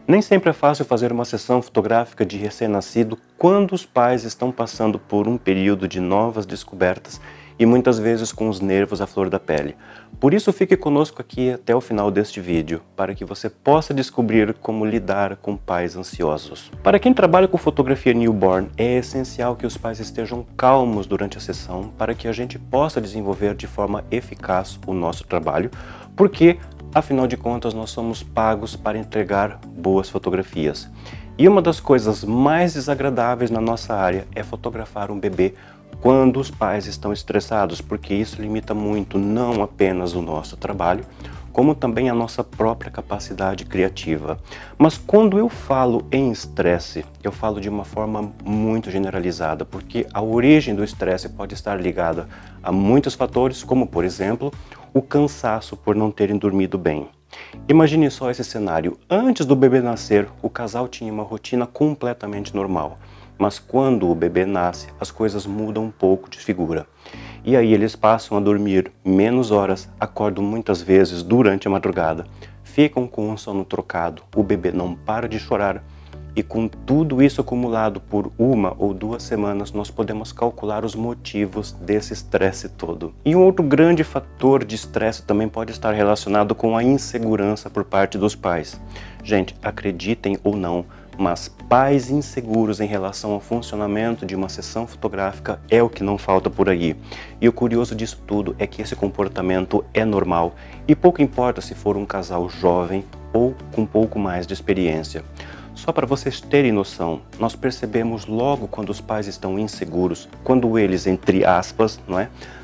Nem sempre é fácil fazer uma sessão fotográfica de recém-nascido quando os pais estão passando por um período de novas descobertas e muitas vezes com os nervos à flor da pele. Por isso fique conosco aqui até o final deste vídeo, para que você possa descobrir como lidar com pais ansiosos. Para quem trabalha com fotografia newborn, é essencial que os pais estejam calmos durante a sessão para que a gente possa desenvolver de forma eficaz o nosso trabalho, porque afinal de contas, nós somos pagos para entregar boas fotografias. E uma das coisas mais desagradáveis na nossa área é fotografar um bebê quando os pais estão estressados, porque isso limita muito não apenas o nosso trabalho, como também a nossa própria capacidade criativa. Mas quando eu falo em estresse, eu falo de uma forma muito generalizada, porque a origem do estresse pode estar ligada a muitos fatores, como por exemplo, o cansaço por não terem dormido bem. Imagine só esse cenário. Antes do bebê nascer, o casal tinha uma rotina completamente normal. Mas quando o bebê nasce, as coisas mudam um pouco de figura. E aí eles passam a dormir menos horas, acordam muitas vezes durante a madrugada, ficam com o sono trocado, o bebê não para de chorar. E com tudo isso acumulado por 1 ou 2 semanas, nós podemos calcular os motivos desse estresse todo. E um outro grande fator de estresse também pode estar relacionado com a insegurança por parte dos pais. Gente, acreditem ou não, mas pais inseguros em relação ao funcionamento de uma sessão fotográfica é o que não falta por aí. E o curioso disso tudo é que esse comportamento é normal e pouco importa se for um casal jovem ou com um pouco mais de experiência. Só para vocês terem noção, nós percebemos logo quando os pais estão inseguros, quando eles, entre aspas,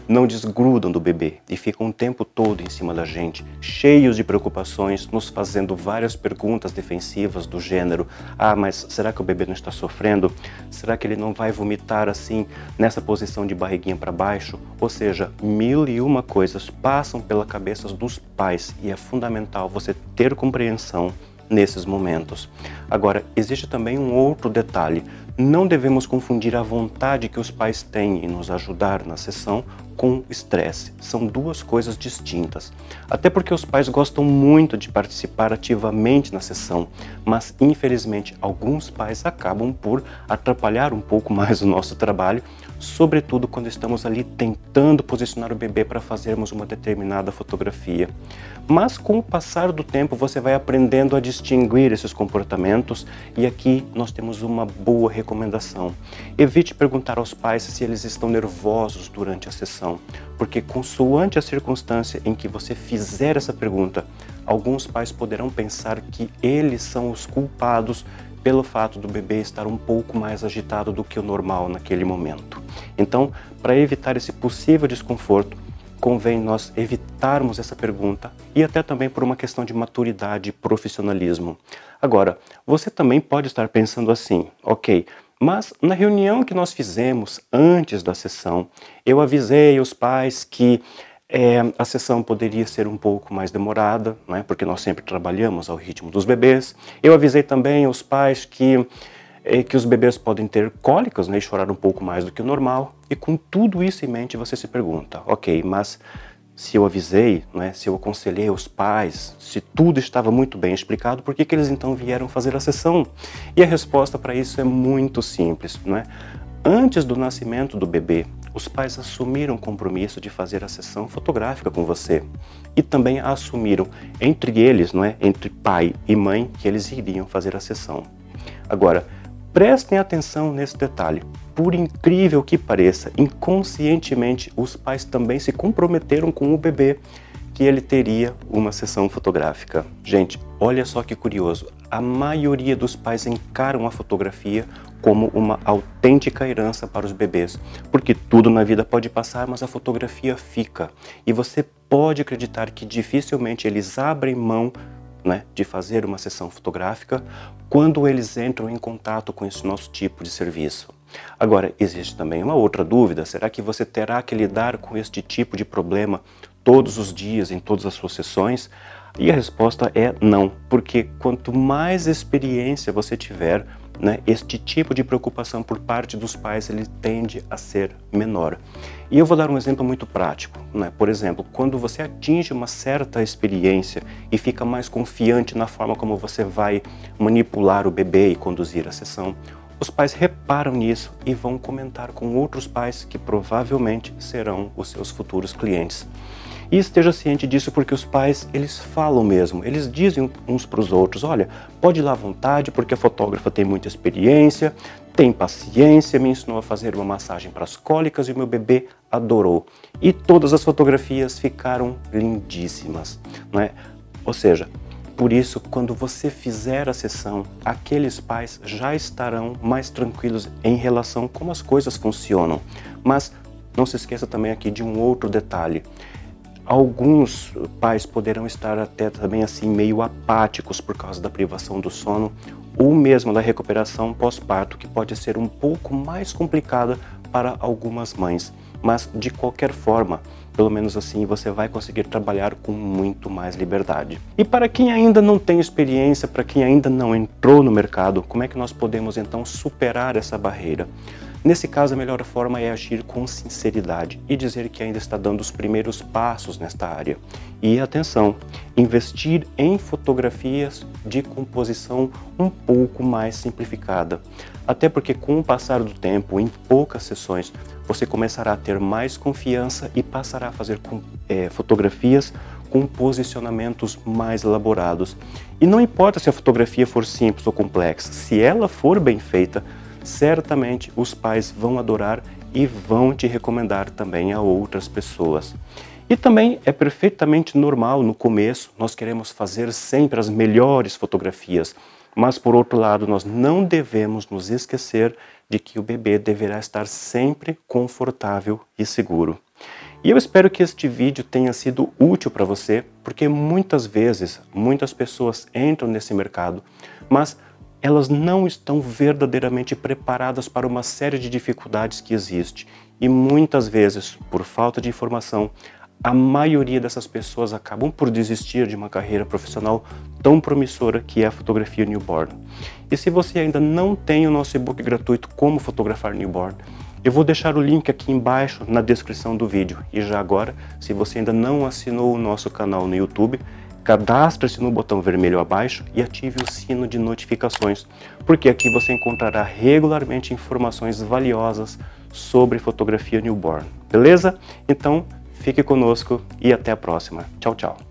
não desgrudam do bebê e ficam o tempo todo em cima da gente, cheios de preocupações, nos fazendo várias perguntas defensivas do gênero: ah, mas será que o bebê não está sofrendo? Será que ele não vai vomitar assim, nessa posição de barriguinha para baixo? Ou seja, 1001 coisas passam pela cabeça dos pais e é fundamental você ter compreensão nesses momentos. Agora, existe também um outro detalhe. Não devemos confundir a vontade que os pais têm em nos ajudar na sessão com estresse. São duas coisas distintas. Até porque os pais gostam muito de participar ativamente na sessão, mas infelizmente alguns pais acabam por atrapalhar um pouco mais o nosso trabalho, sobretudo quando estamos ali tentando posicionar o bebê para fazermos uma determinada fotografia. Mas com o passar do tempo você vai aprendendo a distinguir esses comportamentos e aqui nós temos uma boa recomendação. Evite perguntar aos pais se eles estão nervosos durante a sessão, porque consoante a circunstância em que você fizer essa pergunta, alguns pais poderão pensar que eles são os culpados pelo fato do bebê estar um pouco mais agitado do que o normal naquele momento. Então, para evitar esse possível desconforto, convém nós evitarmos essa pergunta e até também por uma questão de maturidade e profissionalismo. Agora, você também pode estar pensando assim: ok, mas na reunião que nós fizemos antes da sessão, eu avisei os pais que a sessão poderia ser um pouco mais demorada, porque nós sempre trabalhamos ao ritmo dos bebês. Eu avisei também os pais que os bebês podem ter cólicas e chorar um pouco mais do que o normal. E com tudo isso em mente você se pergunta: ok, mas se eu avisei, se eu aconselhei os pais, se tudo estava muito bem explicado, por que eles então vieram fazer a sessão? E a resposta para isso é muito simples. Antes do nascimento do bebê, os pais assumiram o compromisso de fazer a sessão fotográfica com você. E também assumiram entre eles, entre pai e mãe, que eles iriam fazer a sessão. Agora, prestem atenção nesse detalhe. Por incrível que pareça, inconscientemente os pais também se comprometeram com o bebê que ele teria uma sessão fotográfica. Gente, olha só que curioso. A maioria dos pais encaram a fotografia como uma autêntica herança para os bebês, porque tudo na vida pode passar, mas a fotografia fica. E você pode acreditar que dificilmente eles abrem mão de fazer uma sessão fotográfica quando eles entram em contato com esse nosso tipo de serviço. Agora, existe também uma outra dúvida: será que você terá que lidar com este tipo de problema todos os dias, em todas as suas sessões? E a resposta é não, porque quanto mais experiência você tiver, né, este tipo de preocupação por parte dos pais ele tende a ser menor. E eu vou dar um exemplo muito prático, né? Por exemplo, quando você atinge uma certa experiência e fica mais confiante na forma como você vai manipular o bebê e conduzir a sessão, os pais reparam nisso e vão comentar com outros pais que provavelmente serão os seus futuros clientes. E esteja ciente disso porque os pais, eles falam mesmo, eles dizem uns para os outros, olha, pode ir lá à vontade porque a fotógrafa tem muita experiência, tem paciência, me ensinou a fazer uma massagem para as cólicas e o meu bebê adorou. E todas as fotografias ficaram lindíssimas, não é? Ou seja, por isso, quando você fizer a sessão, aqueles pais já estarão mais tranquilos em relação a como as coisas funcionam. Mas não se esqueça também aqui de um outro detalhe. Alguns pais poderão estar até também assim meio apáticos por causa da privação do sono ou mesmo da recuperação pós-parto, que pode ser um pouco mais complicada para algumas mães. Mas de qualquer forma, pelo menos assim você vai conseguir trabalhar com muito mais liberdade. E para quem ainda não tem experiência, para quem ainda não entrou no mercado, como é que nós podemos então superar essa barreira? Nesse caso, a melhor forma é agir com sinceridade e dizer que ainda está dando os primeiros passos nesta área. E atenção, investir em fotografias de composição um pouco mais simplificada. Até porque com o passar do tempo, em poucas sessões, você começará a ter mais confiança e passará a fazer fotografias com posicionamentos mais elaborados. E não importa se a fotografia for simples ou complexa, se ela for bem feita, certamente os pais vão adorar e vão te recomendar também a outras pessoas. E também é perfeitamente normal no começo, nós queremos fazer sempre as melhores fotografias, mas por outro lado nós não devemos nos esquecer de que o bebê deverá estar sempre confortável e seguro. E eu espero que este vídeo tenha sido útil para você, porque muitas vezes, muitas pessoas entram nesse mercado, mas elas não estão verdadeiramente preparadas para uma série de dificuldades que existe. E muitas vezes, por falta de informação, a maioria dessas pessoas acabam por desistir de uma carreira profissional tão promissora que é a fotografia newborn. E se você ainda não tem o nosso e-book gratuito Como Fotografar Newborn, eu vou deixar o link aqui embaixo na descrição do vídeo. E já agora, se você ainda não assinou o nosso canal no YouTube, cadastre-se no botão vermelho abaixo e ative o sino de notificações, porque aqui você encontrará regularmente informações valiosas sobre fotografia newborn, beleza? Então, fique conosco e até a próxima. Tchau, tchau!